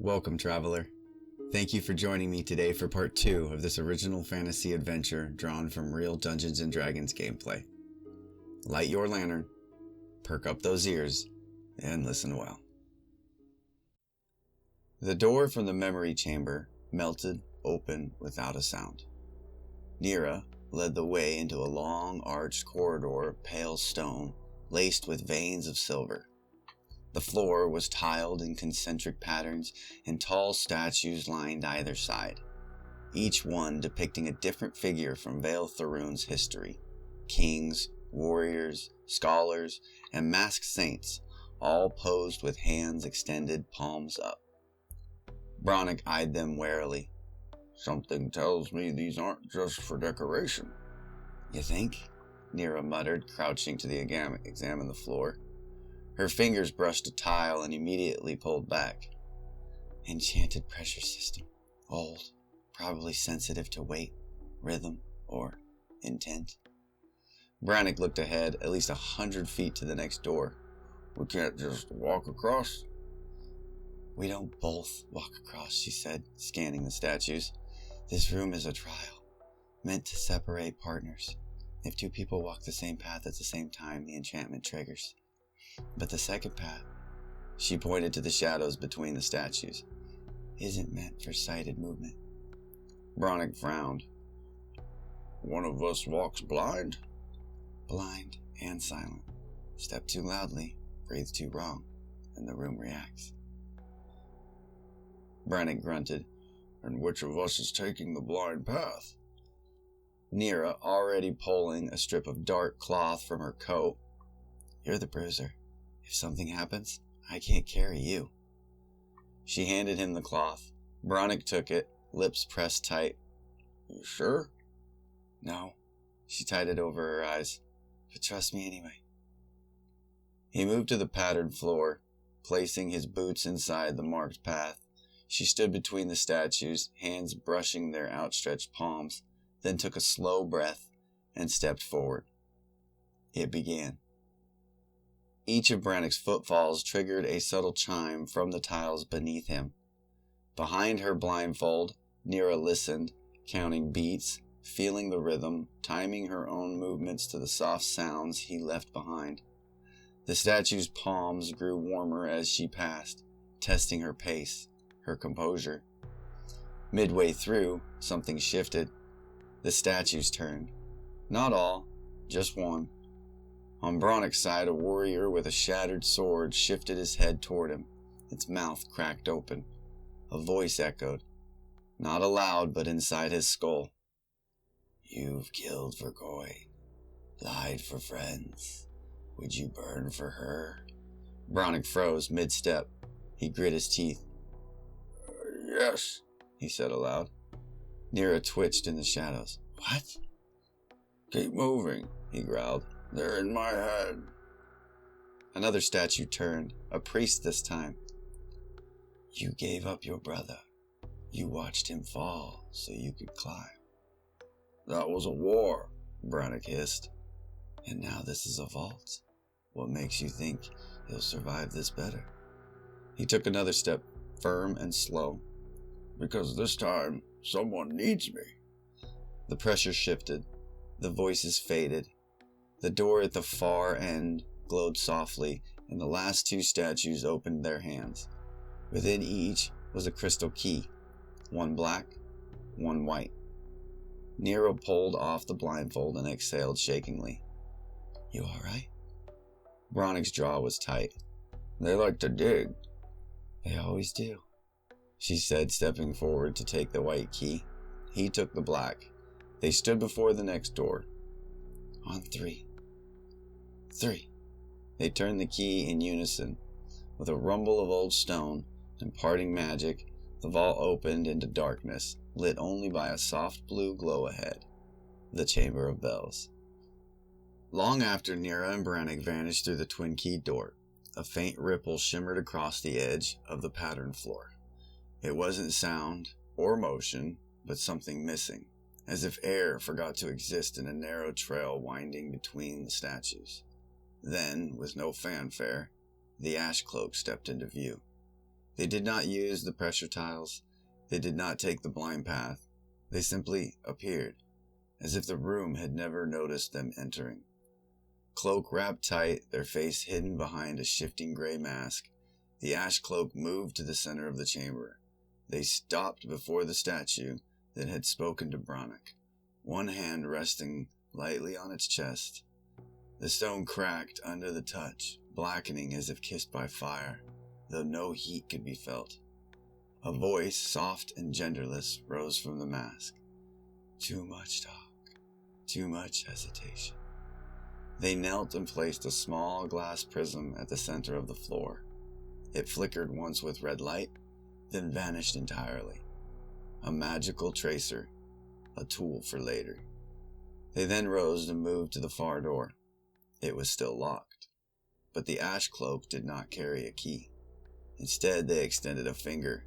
Welcome, traveler. Thank you for joining me today for part 2 of this original fantasy adventure drawn from real Dungeons & Dragons gameplay. Light your lantern, perk up those ears, and listen well. The door from the memory chamber melted open without a sound. Nira led the way into a long arched corridor of pale stone laced with veins of silver. The floor was tiled in concentric patterns, and tall statues lined either side, each one depicting a different figure from Vale Tharoon's history. Kings, warriors, scholars, and masked saints, all posed with hands extended, palms up. Bronick eyed them warily. Something tells me these aren't just for decoration. You think? Nira muttered, crouching to examine the floor. Her fingers brushed a tile and immediately pulled back. Enchanted pressure system. Old. Probably sensitive to weight, rhythm, or intent. Brannick looked ahead, at least 100 feet to the next door. We can't just walk across? We don't both walk across, she said, scanning the statues. This room is a trial, meant to separate partners. If two people walk the same path at the same time, the enchantment triggers. But the second path, she pointed to the shadows between the statues, isn't meant for sighted movement. Bronick frowned. One of us walks blind? Blind and silent. Step too loudly, breathe too wrong, and the room reacts. Brannick grunted. And which of us is taking the blind path? Nira, already pulling a strip of dark cloth from her coat. You're the bruiser. If something happens, I can't carry you. She handed him the cloth. Bronick took it, lips pressed tight. You sure? No. She tied it over her eyes. But trust me anyway. He moved to the patterned floor, placing his boots inside the marked path. She stood between the statues, hands brushing their outstretched palms, then took a slow breath and stepped forward. It began. Each of Brannick's footfalls triggered a subtle chime from the tiles beneath him. Behind her blindfold, Nira listened, counting beats, feeling the rhythm, timing her own movements to the soft sounds he left behind. The statue's palms grew warmer as she passed, testing her pace, her composure. Midway through, something shifted. The statues turned. Not all, just one. On Bronick's side, a warrior with a shattered sword shifted his head toward him, its mouth cracked open. A voice echoed, not aloud but inside his skull. You've killed for coin, lied for friends. Would you burn for her? Bronick froze mid-step. He grit his teeth. Yes, he said aloud. Nira twitched in the shadows. What? Keep moving, he growled. They're in my head. Another statue turned, a priest this time. You gave up your brother. You watched him fall so you could climb. That was a war, Bronick hissed. And now this is a vault. What makes you think he'll survive this better? He took another step, firm and slow. Because this time, someone needs me. The pressure shifted. The voices faded. The door at the far end glowed softly, and the last two statues opened their hands. Within each was a crystal key, one black, one white. Nero pulled off the blindfold and exhaled shakingly. You all right? Bronick's jaw was tight. They like to dig. They always do, she said, stepping forward to take the white key. He took the black. They stood before the next door. On 3. 3. They turned the key in unison. With a rumble of old stone and parting magic, the vault opened into darkness, lit only by a soft blue glow ahead. The Chamber of Bells. Long after Nira and Brannick vanished through the twin-keyed door, a faint ripple shimmered across the edge of the patterned floor. It wasn't sound or motion, but something missing, as if air forgot to exist in a narrow trail winding between the statues. Then, with no fanfare, the ash cloak stepped into view. They did not use the pressure tiles. They did not take the blind path. They simply appeared, as if the room had never noticed them entering. Cloak wrapped tight, their face hidden behind a shifting gray mask, the ash cloak moved to the center of the chamber. They stopped before the statue that had spoken to Bronick, one hand resting lightly on its chest. The stone cracked under the touch, blackening as if kissed by fire, though no heat could be felt. A voice, soft and genderless, rose from the mask. Too much talk, too much hesitation. They knelt and placed a small glass prism at the center of the floor. It flickered once with red light, then vanished entirely. A magical tracer, a tool for later. They then rose and moved to the far door. It was still locked, but the ash cloak did not carry a key. Instead, they extended a finger.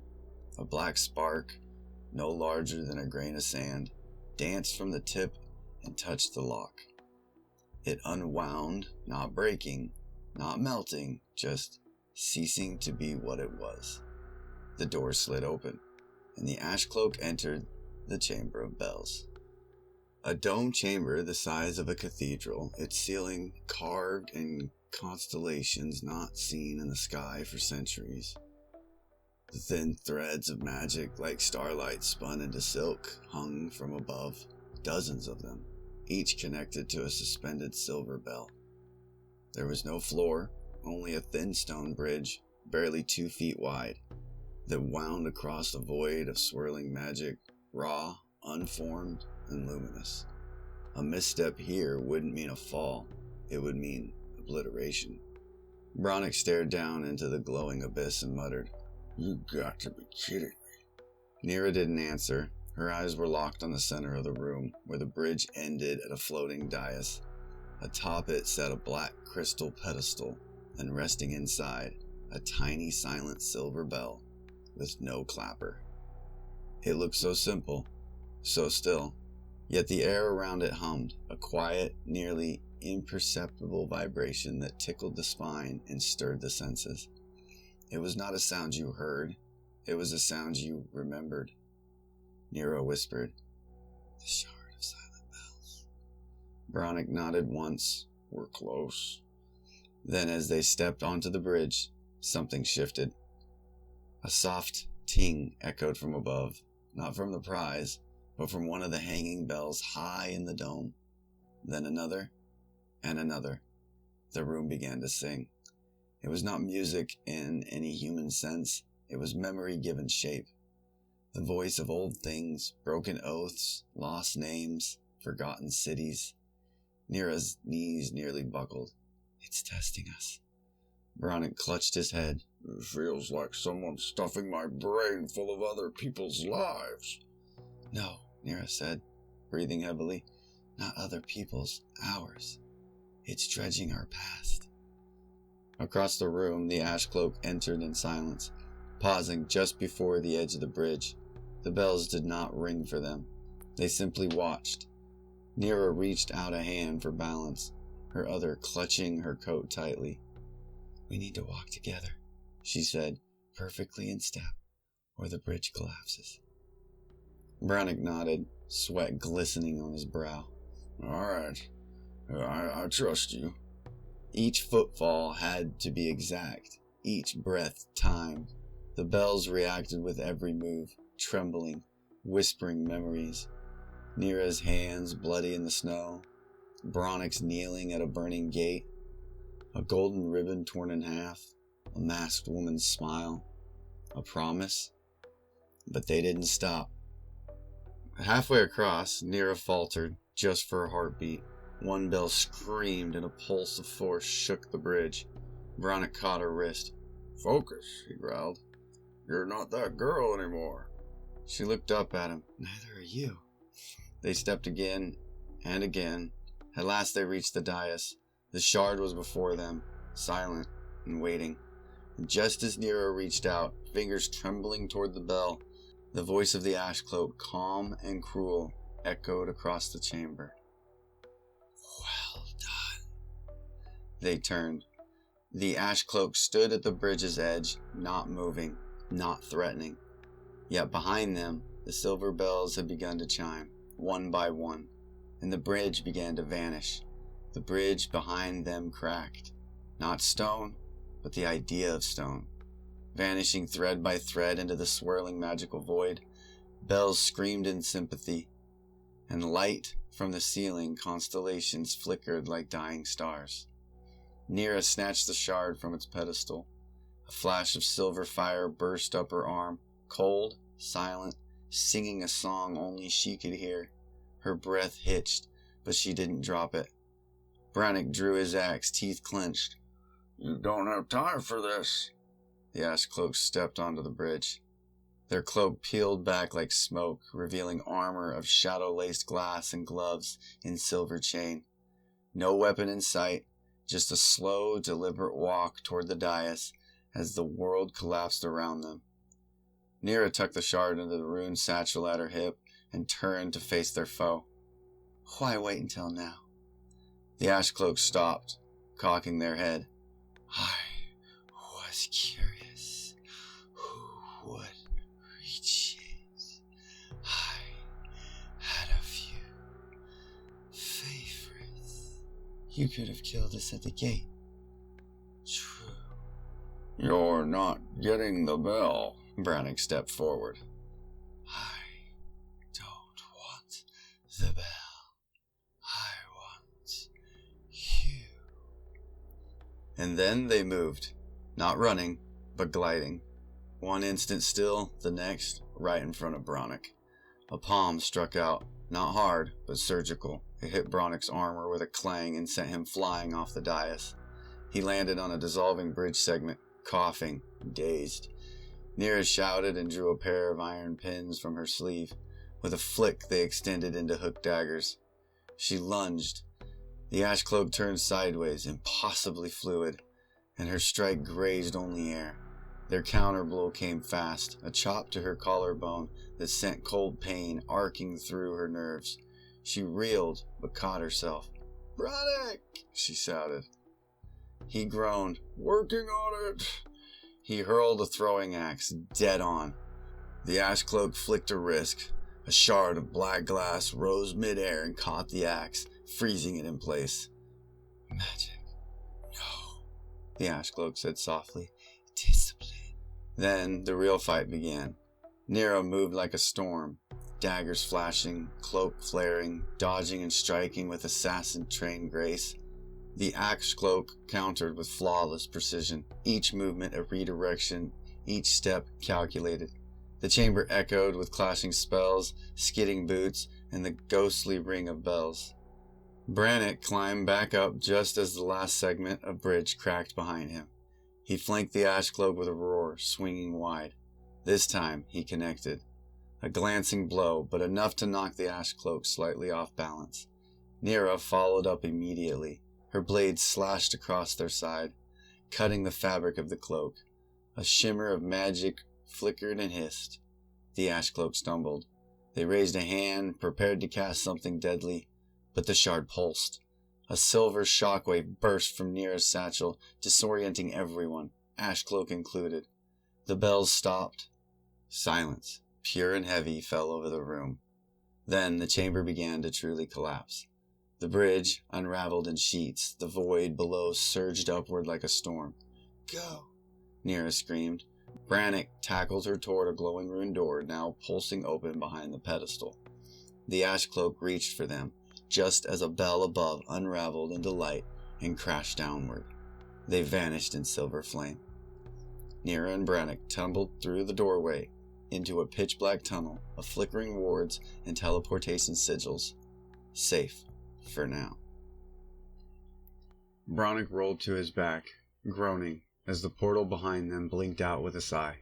A black spark, no larger than a grain of sand, danced from the tip and touched the lock. It unwound, not breaking, not melting, just ceasing to be what it was. The door slid open, and the ash cloak entered the Chamber of Bells. A dome chamber the size of a cathedral, its ceiling carved in constellations not seen in the sky for centuries. The thin threads of magic, like starlight spun into silk, hung from above, dozens of them, each connected to a suspended silver bell. There was no floor, only a thin stone bridge, barely 2 feet wide, that wound across a void of swirling magic, raw, unformed, and luminous. A misstep here wouldn't mean a fall, it would mean obliteration. Bronick stared down into the glowing abyss and muttered, "You got to be kidding me." Nira didn't answer. Her eyes were locked on the center of the room, where the bridge ended at a floating dais. Atop it sat a black crystal pedestal, and resting inside, a tiny silent silver bell with no clapper. It looked so simple, so still, yet the air around it hummed, a quiet, nearly imperceptible vibration that tickled the spine and stirred the senses. It was not a sound you heard, it was a sound you remembered. Nero whispered, "The shard of silent bells." Bronick nodded once. "We're close." Then as they stepped onto the bridge, something shifted. A soft ting echoed from above, not from the prize, but from one of the hanging bells high in the dome. Then another, and another. The room began to sing. It was not music in any human sense, it was memory given shape. The voice of old things, broken oaths, lost names, forgotten cities. Nira's knees nearly buckled. "It's testing us." Bronick clutched his head. "It feels like someone's stuffing my brain full of other people's lives." "No," Nira said, breathing heavily. "Not other people's, ours. It's dredging our past." Across the room, the ash cloak entered in silence, pausing just before the edge of the bridge. The bells did not ring for them. They simply watched. Nira reached out a hand for balance, her other clutching her coat tightly. "We need to walk together," she said, "perfectly in step, or the bridge collapses." Bronick nodded, sweat glistening on his brow. "All right, I trust you." Each footfall had to be exact, each breath timed. The bells reacted with every move, trembling, whispering memories. Nira's hands bloody in the snow, Bronick's kneeling at a burning gate, a golden ribbon torn in half, a masked woman's smile, a promise. But they didn't stop. Halfway across, Nira faltered, just for a heartbeat. One bell screamed and a pulse of force shook the bridge. Bronick caught her wrist. "Focus," he growled. "You're not that girl anymore." She looked up at him. "Neither are you." They stepped again and again. At last they reached the dais. The shard was before them, silent and waiting. And just as Nira reached out, fingers trembling toward the bell, the voice of the ash cloak, calm and cruel, echoed across the chamber. "Well done." They turned. The ash cloak stood at the bridge's edge, not moving, not threatening. Yet behind them, the silver bells had begun to chime, one by one, and the bridge began to vanish. The bridge behind them cracked. Not stone, but the idea of stone. Vanishing thread by thread into the swirling magical void, bells screamed in sympathy, and light from the ceiling constellations flickered like dying stars. Nira snatched the shard from its pedestal. A flash of silver fire burst up her arm, cold, silent, singing a song only she could hear. Her breath hitched, but she didn't drop it. Brannick drew his axe, teeth clenched. You don't have time for this. The ash cloak stepped onto the bridge. Their cloak peeled back like smoke, revealing armor of shadow-laced glass and gloves in silver chain. No weapon in sight, just a slow, deliberate walk toward the dais as the world collapsed around them. Nira tucked the shard into the ruined satchel at her hip and turned to face their foe. Why wait until now? The ash cloak stopped, cocking their head. I was curious. Who would reach it? I had a few favorites. You could have killed us at the gate. True. You're not getting the bell. Brannick stepped forward. I don't want the bell. I want you. And then they moved, not running, but gliding. One instant still, the next, right in front of Brannick. A palm struck out, not hard, but surgical. It hit Brannick's armor with a clang and sent him flying off the dais. He landed on a dissolving bridge segment, coughing, dazed. Nira shouted and drew a pair of iron pins from her sleeve. With a flick, they extended into hooked daggers. She lunged. The ash cloak turned sideways, impossibly fluid, and her strike grazed only air. Their counterblow came fast, a chop to her collarbone that sent cold pain arcing through her nerves. She reeled, but caught herself. "Brannick!" she shouted. He groaned. "Working on it!" He hurled a throwing axe, dead on. The ash cloak flicked a wrist. A shard of black glass rose midair and caught the axe, freezing it in place. "Magic. No," the ash cloak said softly. "Discipline." Then the real fight began. Nira moved like a storm, daggers flashing, cloak flaring, dodging and striking with assassin-trained grace. The axe cloak countered with flawless precision, each movement a redirection, each step calculated. The chamber echoed with clashing spells, skidding boots, and the ghostly ring of bells. Brannick climbed back up just as the last segment of bridge cracked behind him. He flanked the ash cloak with a roar, swinging wide. This time he connected. A glancing blow, but enough to knock the ash cloak slightly off balance. Nira followed up immediately. Her blade slashed across their side, cutting the fabric of the cloak. A shimmer of magic flickered and hissed. The ash cloak stumbled. They raised a hand, prepared to cast something deadly, but the shard pulsed. A silver shockwave burst from Nira's satchel, disorienting everyone, ash cloak included. The bells stopped. Silence, pure and heavy, fell over the room. Then the chamber began to truly collapse. The bridge unraveled in sheets. The void below surged upward like a storm. "Go!" Nira screamed. Brannick tackled her toward a glowing ruined door, now pulsing open behind the pedestal. The ash cloak reached for them, just as a bell above unraveled into light and crashed downward. They vanished in silver flame. Nira and Brannick tumbled through the doorway into a pitch-black tunnel of flickering wards and teleportation sigils. Safe. For now. Brannick rolled to his back, groaning, as the portal behind them blinked out with a sigh.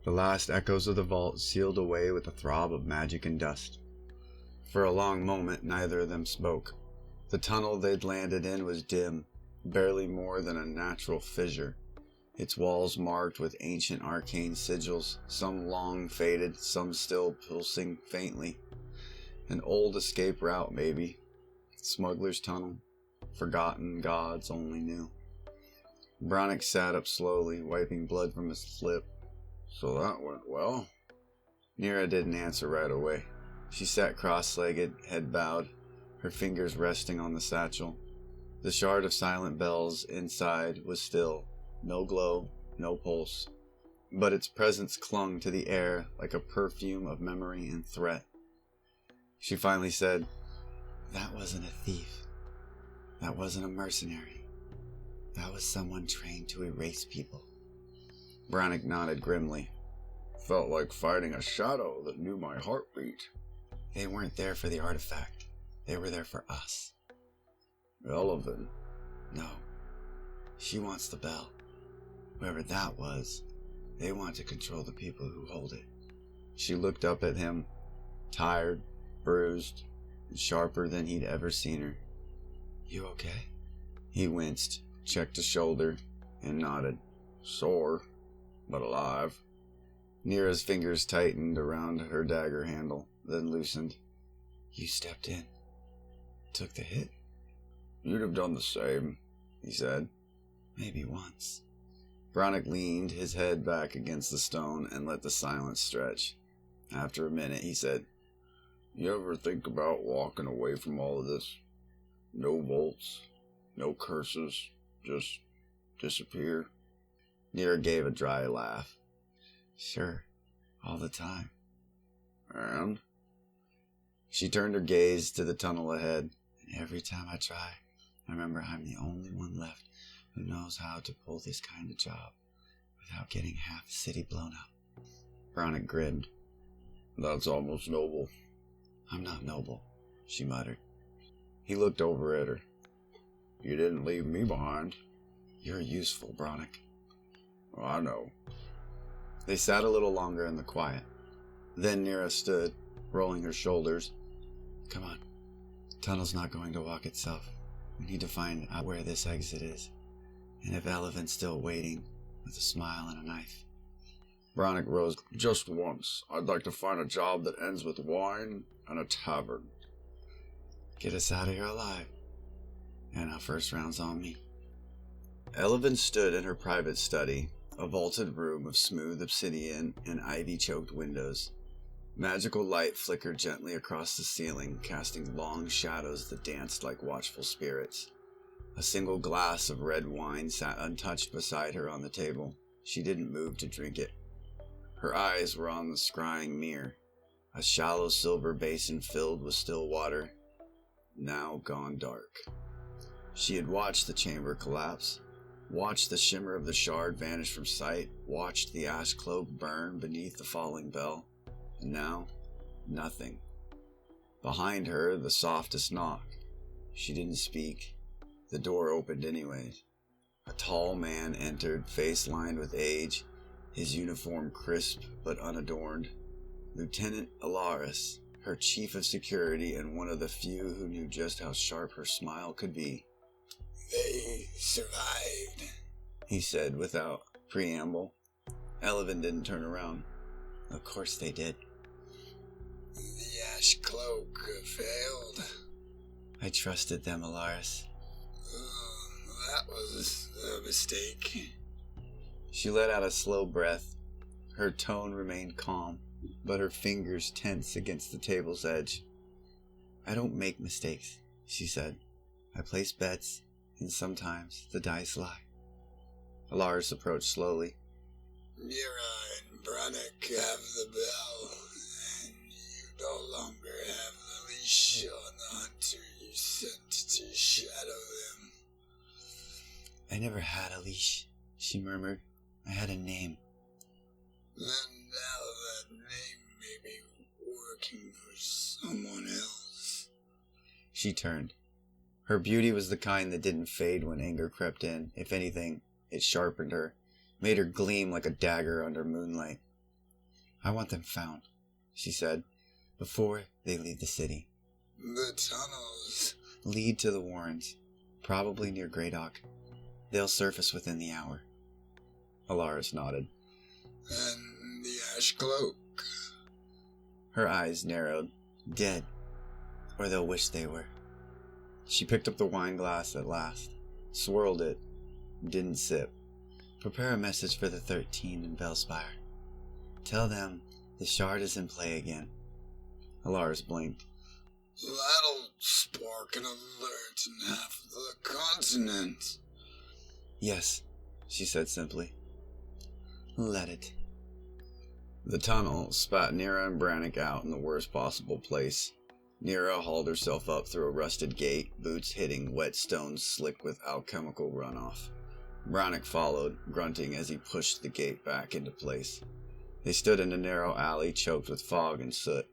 The last echoes of the vault sealed away with a throb of magic and dust. For a long moment, neither of them spoke. The tunnel they'd landed in was dim, barely more than a natural fissure, its walls marked with ancient arcane sigils, some long faded, some still pulsing faintly. An old escape route, maybe. Smuggler's tunnel, forgotten gods only knew. Brannick sat up slowly, wiping blood from his lip. So that went well. Nira didn't answer right away. She sat cross-legged, head bowed, her fingers resting on the satchel. The shard of silent bells inside was still, no glow, no pulse, but its presence clung to the air like a perfume of memory and threat. She finally said, "That wasn't a thief. That wasn't a mercenary. That was someone trained to erase people." Bronick nodded grimly. Felt like fighting a shadow that knew my heartbeat. They weren't there for the artifact. They were there for us. Elevin. No. She wants the bell. Whoever that was, they want to control the people who hold it. She looked up at him, tired, bruised, and sharper than he'd ever seen her. "You okay?" He winced, checked his shoulder, and nodded. Sore, but alive. Nira's fingers tightened around her dagger handle, then loosened. "You stepped in. Took the hit?" You'd have done the same, he said. "Maybe once." Bronick leaned his head back against the stone and let the silence stretch. After a minute, he said, You ever think about walking away from all of this? No bolts, no curses, just disappear? Nira gave a dry laugh. "Sure, all the time." And? She turned her gaze to the tunnel ahead. "And every time I try, I remember I'm the only one left who knows how to pull this kind of job without getting half the city blown up." Bronick grinned. That's almost noble. "I'm not noble," she muttered. He looked over at her. You didn't leave me behind. "You're useful, Bronick." I know. They sat a little longer in the quiet. Then Nira stood, rolling her shoulders. "Come on. The tunnel's not going to walk itself. We need to find out where this exit is. And if Elephant's still waiting, with a smile and a knife." Bronick rose. Just once, I'd like to find a job that ends with wine and a tavern. "Get us out of here alive. And our first round's on me." Eleven stood in her private study, a vaulted room of smooth obsidian and ivy-choked windows. Magical light flickered gently across the ceiling, casting long shadows that danced like watchful spirits. A single glass of red wine sat untouched beside her on the table. She didn't move to drink it. Her eyes were on the scrying mirror, a shallow silver basin filled with still water, now gone dark. She had watched the chamber collapse, watched the shimmer of the shard vanish from sight, watched the ash cloak burn beneath the falling bell, and now, nothing. Behind her, the softest knock. She didn't speak. The door opened anyways. A tall man entered, face lined with age, his uniform crisp but unadorned. Lieutenant Alaris, her chief of security and one of the few who knew just how sharp her smile could be. "They survived," he said without preamble. Elevin didn't turn around. "Of course they did." "The ash cloak failed." "I trusted them, Alaris." That was a mistake." She let out a slow breath. Her tone remained calm, but her fingers tense against the table's edge. "I don't make mistakes," she said. "I place bets, and sometimes the dice lie." Alaris approached slowly. "Mira and Bronick have the bell, and you no longer have the leash on the hunter you sent to shadow them." "I never had a leash," she murmured. "I had a name." "Then now that name may be working for someone else." She turned. Her beauty was the kind that didn't fade when anger crept in. If anything, it sharpened her, made her gleam like a dagger under moonlight. "I want them found," she said, "before they leave the city." "The tunnels "Lead to the Warrens, probably near Greydock. They'll surface within the hour." Alaris nodded. and the ash cloak." Her eyes narrowed. "Dead. Or they'll wish they were." She picked up the wine glass at last, swirled it, didn't sip. "Prepare a message for the 13 in Bellspire." Tell them the shard is in play again. Alaris blinked. That'll spark an alert in half of the continent. Yes, she said simply. Let it. The tunnel spat Nira and Brannick out in the worst possible place. Nira hauled herself up through a rusted gate, boots hitting wet stones slick with alchemical runoff. Brannick followed, grunting as he pushed the gate back into place. They stood in a narrow alley choked with fog and soot,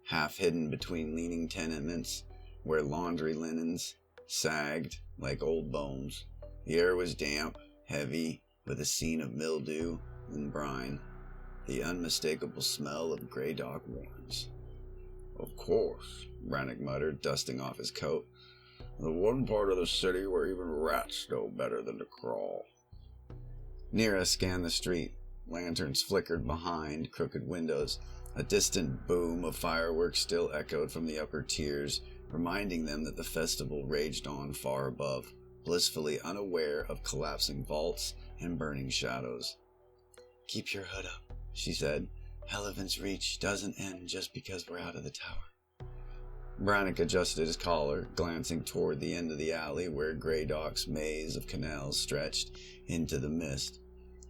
half hidden between leaning tenements where laundry linens sagged like old bones. The air was damp, heavy, with a scene of mildew and brine, the unmistakable smell of gray dock warrens. Of course, Brannick muttered, dusting off his coat. The one part of the city where even rats know better than to crawl. Nira scanned the street. Lanterns flickered behind crooked windows. A distant boom of fireworks still echoed from the upper tiers, reminding them that the festival raged on far above, blissfully unaware of collapsing vaults and burning shadows. Keep your hood up, she said. Helevin's reach doesn't end just because we're out of the tower. Brannick adjusted his collar, glancing toward the end of the alley where Grey Dock's maze of canals stretched into the mist.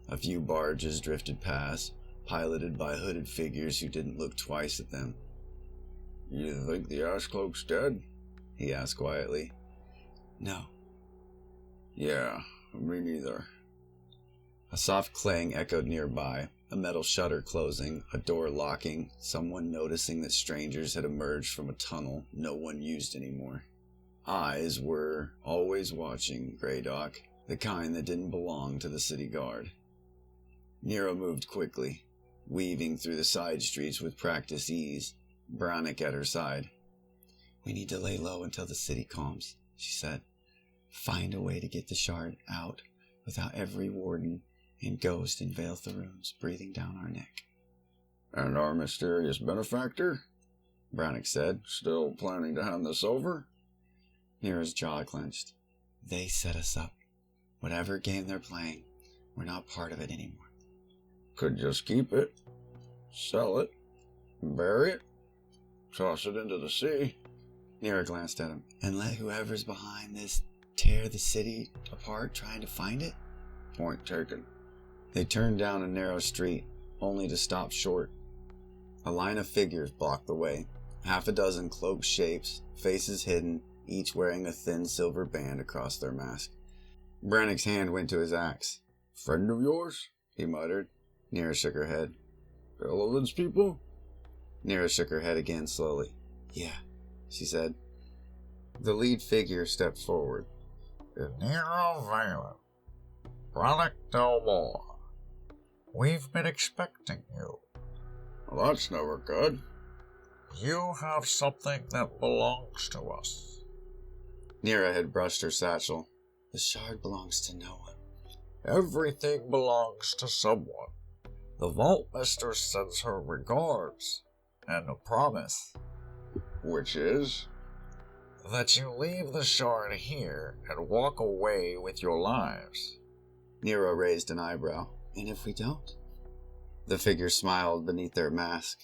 A few barges drifted past, piloted by hooded figures who didn't look twice at them. You think the Ashcloak's dead? He asked quietly. No. Yeah, me neither. A soft clang echoed nearby, a metal shutter closing, a door locking, someone noticing that strangers had emerged from a tunnel no one used anymore. Eyes were always watching Grey Dock, the kind that didn't belong to the city guard. Nero moved quickly, weaving through the side streets with practiced ease, Brannick at her side. We need to lay low until the city calms, she said. Find a way to get the shard out without every warden and ghost in Vale Tharoons breathing down our neck. And our mysterious benefactor? Brannick said. Still planning to hand this over? Nero's jaw clenched. They set us up. Whatever game they're playing, we're not part of it anymore. Could just keep it, sell it, bury it, toss it into the sea. Nero glanced at him. And let whoever's behind this tear the city apart trying to find it? Point taken. They turned down a narrow street, only to stop short. A line of figures blocked the way. Half a dozen cloaked shapes, faces hidden, each wearing a thin silver band across their mask. Brannick's hand went to his axe. Friend of yours? He muttered. Nira shook her head. Helevin's people? Nira shook her head again slowly. Yeah, she said. The lead figure stepped forward. Nero Valen, Relic no more. We've been expecting you. Well, that's never good. You have something that belongs to us. Nira had brushed her satchel. The shard belongs to no one. Everything belongs to someone. The Vault Mistress sends her regards and a promise. Which is? That you leave the shard here and walk away with your lives. Nero raised an eyebrow. And if we don't? The figure smiled beneath their mask.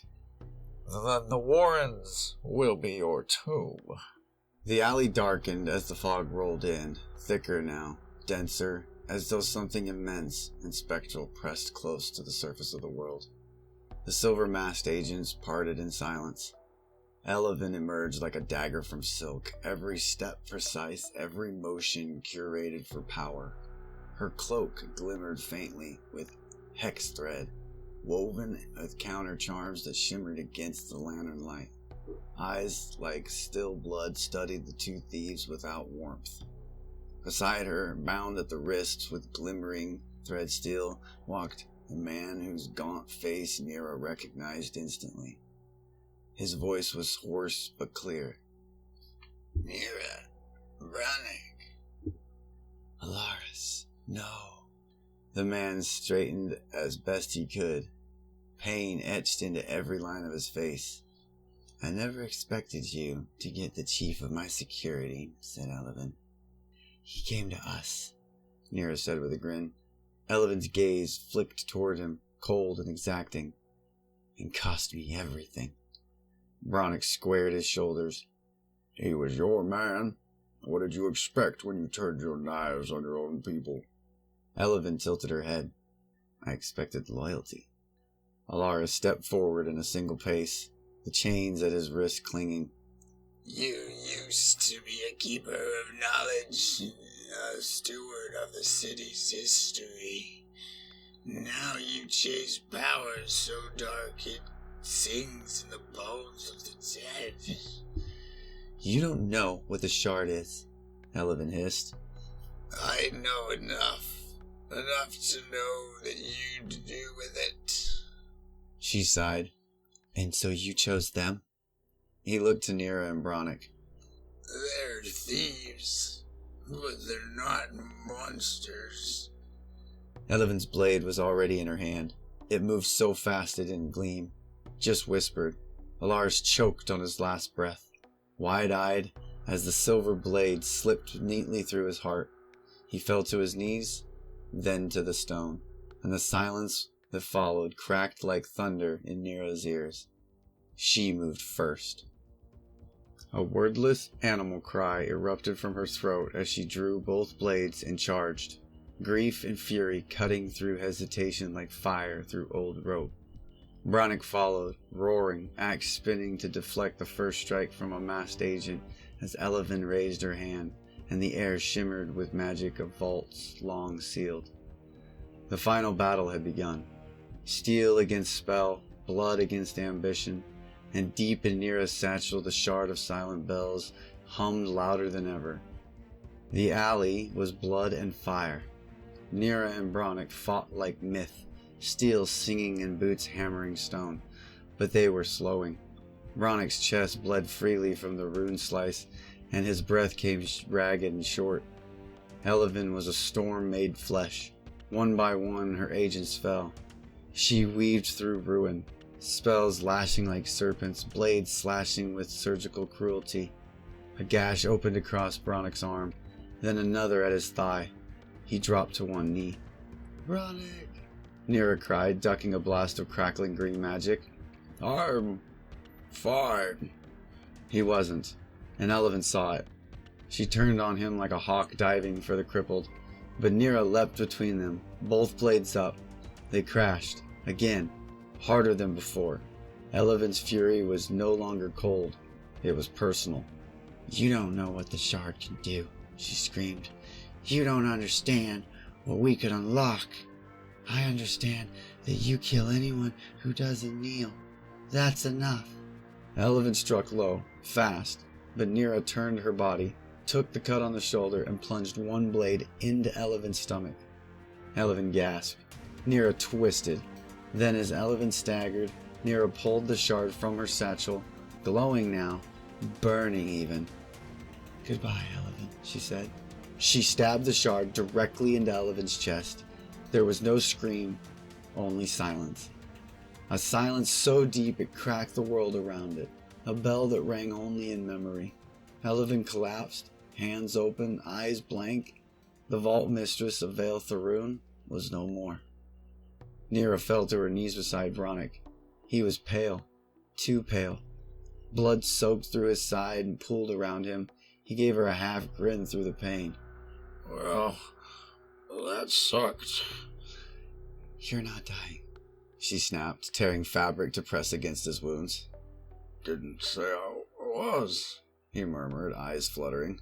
Then the Warrens will be your tomb. The alley darkened as the fog rolled in, thicker now, denser, as though something immense and spectral pressed close to the surface of the world. The silver-masked agents parted in silence. Helevin emerged like a dagger from silk, every step precise, every motion curated for power. Her cloak glimmered faintly with hex thread, woven with counter charms that shimmered against the lantern light. Eyes like still blood studied the two thieves without warmth. Beside her, bound at the wrists with glimmering thread steel, walked a man whose gaunt face Nira recognized instantly. His voice was hoarse but clear. Nira, Brannick. Alaris, no. The man straightened as best he could, pain etched into every line of his face. I never expected you to get the chief of my security, said Helevin. He came to us, Nira said with a grin. Elevin's gaze flicked toward him, cold and exacting. and cost me everything. Bronick squared his shoulders. He was your man. What did you expect when you turned your knives on your own people? Elevin tilted her head. I expected loyalty. Alara stepped forward in a single pace, the chains at his wrist clinging. You used to be a keeper of knowledge, a steward of the city's history. Now you chase power so dark it sings in the bones of the dead. You don't know what the shard is, Elevin hissed. I know enough to know that you'd do with it. She sighed. And so you chose them? He looked to Nira and Bronick. They're thieves, but they're not monsters. Elevin's blade was already in her hand. It moved so fast it didn't gleam, just whispered. Alars choked on his last breath, wide-eyed as the silver blade slipped neatly through his heart. He fell to his knees, then to the stone, and the silence that followed cracked like thunder in Nira's ears. She moved first. A wordless animal cry erupted from her throat as she drew both blades and charged, grief and fury cutting through hesitation like fire through old rope. Bronick followed, roaring, axe spinning to deflect the first strike from a masked agent as Elevin raised her hand, and the air shimmered with magic of vaults long sealed. The final battle had begun. Steel against spell, blood against ambition, and deep in Nira's satchel the shard of silent bells hummed louder than ever. The alley was blood and fire. Nira and Bronick fought like myth, steel singing and boots hammering stone, but they were slowing. Bronick's chest bled freely from the rune slice, and his breath came ragged and short. Elevin was a storm made flesh. One by one her agents fell. She weaved through ruin, spells lashing like serpents, blades slashing with surgical cruelty. A gash opened across Bronick's arm, then another at his thigh. He dropped to one knee. Relic! Nira cried, ducking a blast of crackling green magic. I'm fine. He wasn't, and Elevin saw it. She turned on him like a hawk diving for the crippled, but Nira leapt between them, both blades up. They crashed, again, harder than before. Elevin's fury was no longer cold. It was personal. You don't know what the shard can do, she screamed. You don't understand what we could unlock. I understand that you kill anyone who doesn't kneel. That's enough. Elevin struck low, fast, but Nira turned her body, took the cut on the shoulder, and plunged one blade into Elevin's stomach. Elevin gasped. Nira twisted. Then as Elevin staggered, Nira pulled the shard from her satchel, glowing now, burning even. Goodbye, Elevin, she said. She stabbed the shard directly into Elevin's chest. There was no scream, only silence. A silence so deep it cracked the world around it, a bell that rang only in memory. Elevin collapsed, hands open, eyes blank. The vault mistress of Vale Tharoon was no more. Nira fell to her knees beside Bronick. He was pale, too pale. Blood soaked through his side and pooled around him. He gave her a half grin through the pain. Well, that sucked. You're not dying, she snapped, tearing fabric to press against his wounds. Didn't say I was, he murmured, eyes fluttering.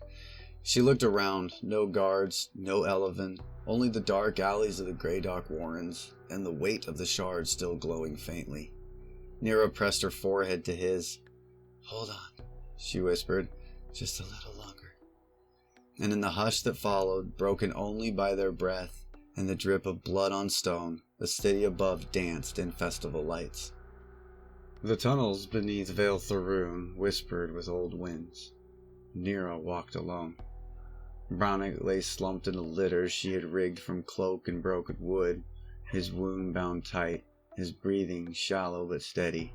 She looked around. No guards, no Elevin, only the dark alleys of the Greydock Warrens, and the weight of the shard still glowing faintly. Nira pressed her forehead to his. Hold on, she whispered, just a little longer. And in the hush that followed, broken only by their breath and the drip of blood on stone, the city above danced in festival lights. The tunnels beneath Vale Tharoon whispered with old winds. Nira walked alone. Bronick lay slumped in a litter she had rigged from cloak and broken wood, his wound bound tight, his breathing shallow but steady.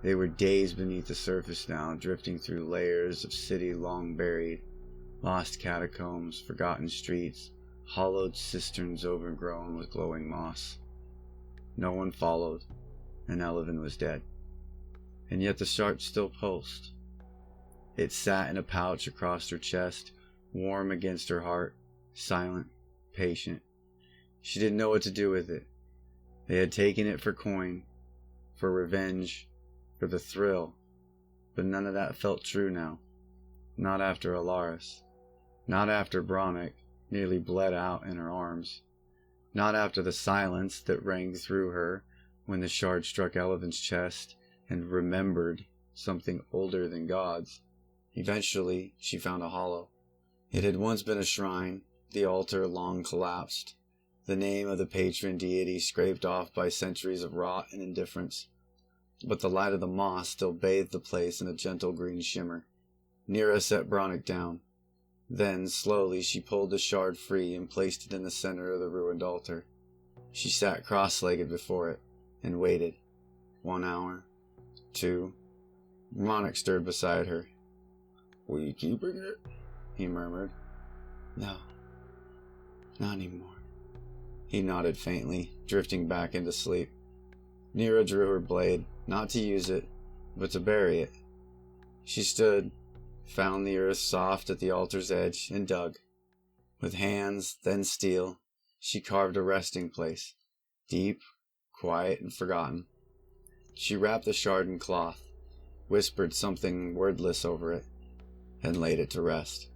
They were days beneath the surface now, drifting through layers of city long buried, lost catacombs, forgotten streets, hollowed cisterns overgrown with glowing moss. No one followed. and Elevin was dead. And yet the shard still pulsed. It sat in a pouch across her chest, warm against her heart, silent, patient. She didn't know what to do with it. They had taken it for coin, for revenge, for the thrill, but none of that felt true now. Not after Alaris. Not after Bronick nearly bled out in her arms. Not after the silence that rang through her when the shard struck Elevin's chest and remembered something older than gods. Eventually, she found a hollow. It had once been a shrine, the altar long collapsed, the name of the patron deity scraped off by centuries of rot and indifference. But the light of the moss still bathed the place in a gentle green shimmer. Nira set Bronick down. Then, slowly, she pulled the shard free and placed it in the center of the ruined altar. She sat cross-legged before it and waited. 1 hour, 2. Bronick stirred beside her. "Were you keeping it?" he murmured. No, not anymore. He nodded faintly, drifting back into sleep. Nira drew her blade, not to use it, but to bury it. She stood, found the earth soft at the altar's edge, and dug. With hands, then steel, she carved a resting place, deep, quiet, and forgotten. She wrapped the shard in cloth, whispered something wordless over it, and laid it to rest.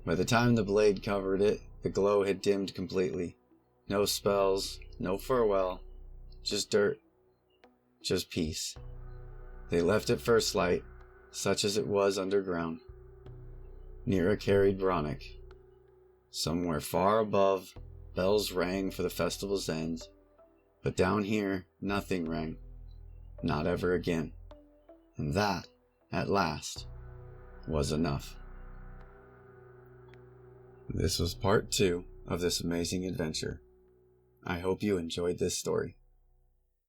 By the time the blade covered it, the glow had dimmed completely. No spells, no farewell, just dirt, just peace. They left at first light, such as it was underground. Nira carried Bronick. Somewhere far above, bells rang for the festival's end, but down here, nothing rang. Not ever again. And that, at last, was enough. This was part 2 of this amazing adventure. I hope you enjoyed this story.